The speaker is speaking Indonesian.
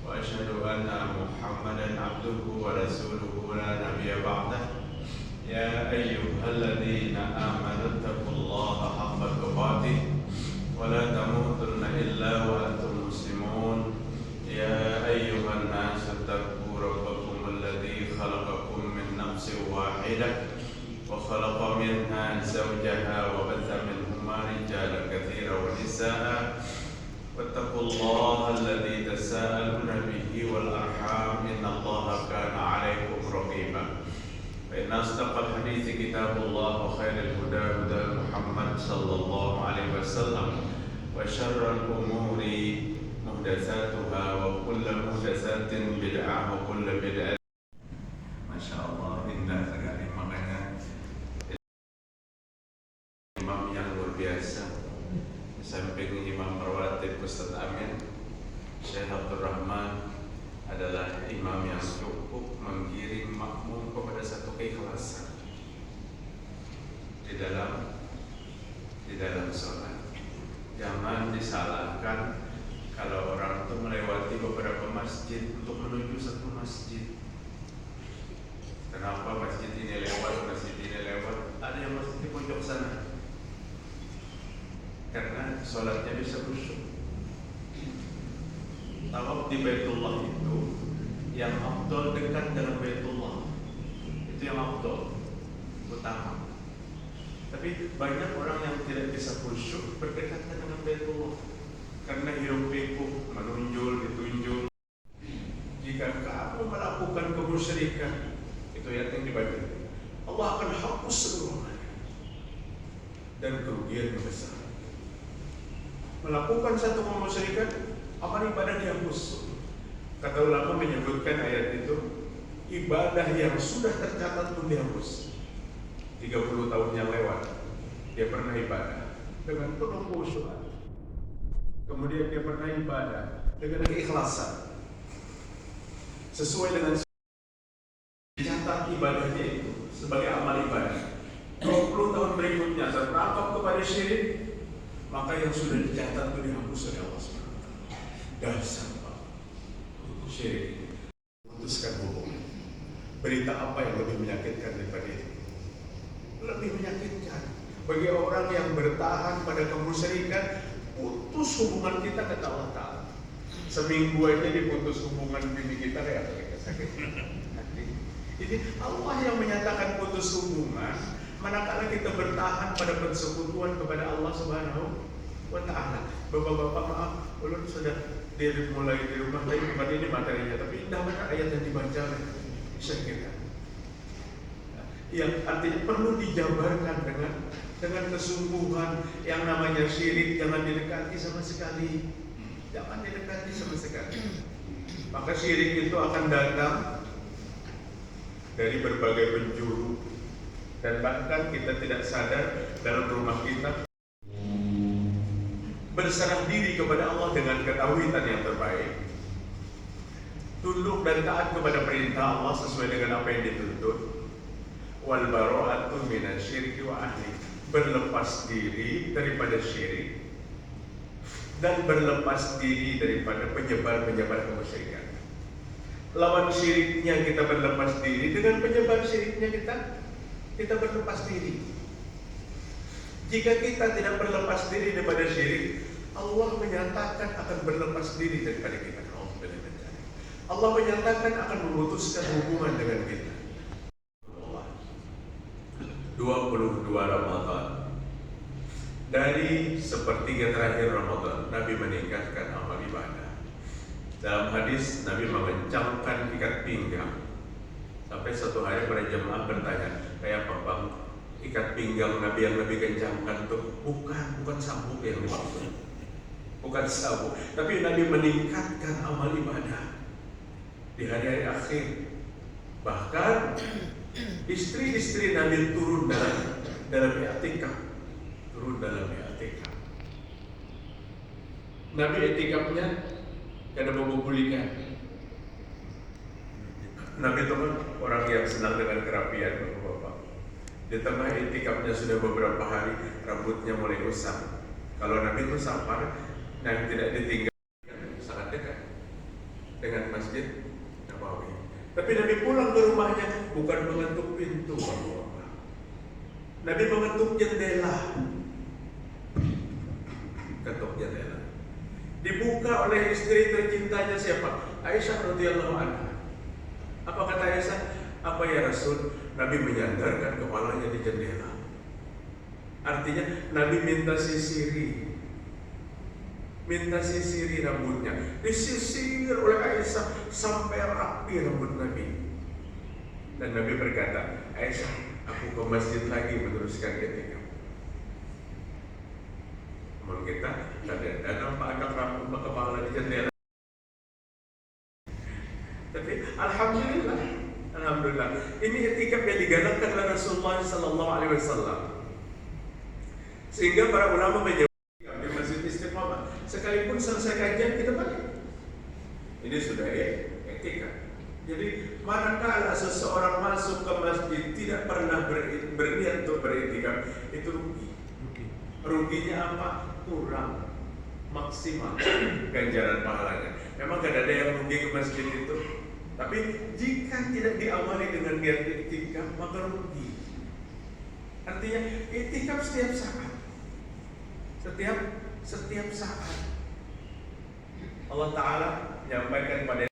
وأشهد أن محمدا عبده ورسوله لا نبي بعده. يا أيها الذين آمنوا اتقوا الله حق تقاته ولا تموتن إلا وأنتم مسلمون. يا أيها الناس اتقوا ربكم الذي خلقكم من نفس واحدة وخلق منها زوجها وبث منهما رجالا كثيرا ونساء واتقوا الله الذي تساءلون به والأرحام إن الله كان عليكم رقيبا. فإن أصدق الحديث كتاب الله وخير الهدى هدى محمد صلى الله عليه وسلم وشر الأمور محدثاتها وكل محدثات بدعة وكل بدعة. Masya Allah, indah sekali. Makanya imam yang luar biasa, samping imam rawatib Ustaz Amin, Syekh Abdul Rahman adalah imam yang cukup menggiring makmum kepada satu keikhlasan di dalam sholat. Jangan disalahkan kalau orang itu melewati beberapa masjid untuk menuju satu masjid. Kenapa masjid ini lewat, masjid ini lewat? Ada yang masjid di pojok sana. Karena sholatnya bisa khusyuk. Tawaf di Baitullah itu yang afdol dekat dengan Baitullah. Itu yang afdol, utama. Tapi banyak orang yang tidak bisa khusyuk berdekatan dengan Baitullah karena hiruk pikuk, menunjul, ditunjul. Jika kamu melakukan kemusyrikan, itu ayat yang dibaca, Allah akan hapus seluruhnya dan kerugian yang besar. Melakukan satu kemusyrikan, amal ibadah dihapus. Kata ulama menyebutkan ayat itu, ibadah yang sudah tercatat pun dihapus. 30 tahun yang lewat, dia pernah ibadah dengan penuh khusyuk. Kemudian dia pernah ibadah dengan keikhlasan, sesuai dengan dicatat ibadahnya itu sebagai amal ibadah. 20 tahun berikutnya terperangkap kepada syirik, maka yang sudah dicatat itu dihapus oleh Allah SWT. Dasar Pak, syirik, putuskan hubungan. Berita apa yang lebih menyakitkan daripada itu? Lebih menyakitkan bagi orang yang bertahan pada kemusyrikan, putus hubungan kita kata Allah Ta'ala. Seminggu aja diputus hubungan bini kita kayak apa? Sakit hati. Ini Allah yang menyatakan putus hubungan, manakala kita bertahan pada persekutuan kepada Allah Subhanahu wa Ta'ala. Bapak-bapak maaf, ulun sudah mulai di rumah, tapi bukan ini materinya, tapi indah mana ayat yang dibaca oleh Syekh kita, yang artinya perlu dijabarkan dengan kesungguhan. Yang namanya syirik jangan didekati sama sekali, jangan didekati sama sekali. Maka syirik itu akan datang dari berbagai penjuru, dan bahkan kita tidak sadar dalam rumah kita. Berserah diri kepada Allah dengan ketahuitan yang terbaik, tunduk dan taat kepada perintah Allah sesuai dengan apa yang dituntut. Wal bara'atu minasyirki wa ahli, berlepas diri daripada syirik dan berlepas diri daripada penyebar-penyebar kemusyrikan. Lawan syiriknya kita berlepas diri, dengan penyebar syiriknya kita berlepas diri. Jika kita tidak berlepas diri daripada syirik, Allah menyatakan akan berlepas diri daripada kita. Allah menyatakan akan memutuskan hubungan dengan kita. 22 Ramadan, dari sepertiga terakhir Ramadan, Nabi meningkatkan amal ibadah. Dalam hadis, Nabi mengencangkan ikat pinggang. Sampai satu hari para jemaah bertanya, kayak apa Bang? Ikat pinggang Nabi yang Nabi kencangkan itu bukan sabuk yang dimaksud, bukan sabuk, tapi Nabi meningkatkan amal ibadah di hari-hari akhir. Bahkan istri-istri Nabi turun dalam i'tikaf, Nabi i'tikafnya kada membubulikan. Nabi itu kan orang yang senang dengan kerapian, Bapak-bapak. Di tengah i'tikafnya sudah beberapa hari, rambutnya mulai usang. Kalau Nabi itu sabar, yang tidak ditinggal sangat dekat. dengan Masjid Nabawi. Tapi Nabi pulang ke rumahnya bukan mengetuk pintu, Bapak. Nabi mengetuk jendela. Ketuk jendela. Dibuka oleh istri tercintanya siapa? Aisyah radhiyallahu anha. Apa kata Aisyah? Apa ya Rasul? Nabi menyandarkan kepalanya di jendela. Artinya Nabi minta sisiri rambutnya. Disisir oleh Aisyah sampai rapi rambut Nabi. Dan Nabi berkata, Aisyah, aku ke masjid lagi meneruskan etika. Namun kita kadang-kadang nampak rambut kepala di jendela. Tapi Alhamdulillah, ini etikap yang digalakkan oleh Rasulullah Sallallahu Alaihi Wasallam. Sehingga para ulama menyebut di Masjid Istiqamah, sekalipun selesai kajian kita balik. Ini sudah etika. Jadi manakala seseorang masuk ke masjid tidak pernah berniat untuk beretikaf, itu rugi. Ruginya apa? Kurang maksimal ganjaran pahalanya. Memang gak ada yang rugi ke masjid itu. Tapi jika tidak diawali dengan niat etikaf, maka rugi. Artinya etikaf setiap saat. Setiap saat Allah Ta'ala menyampaikan pada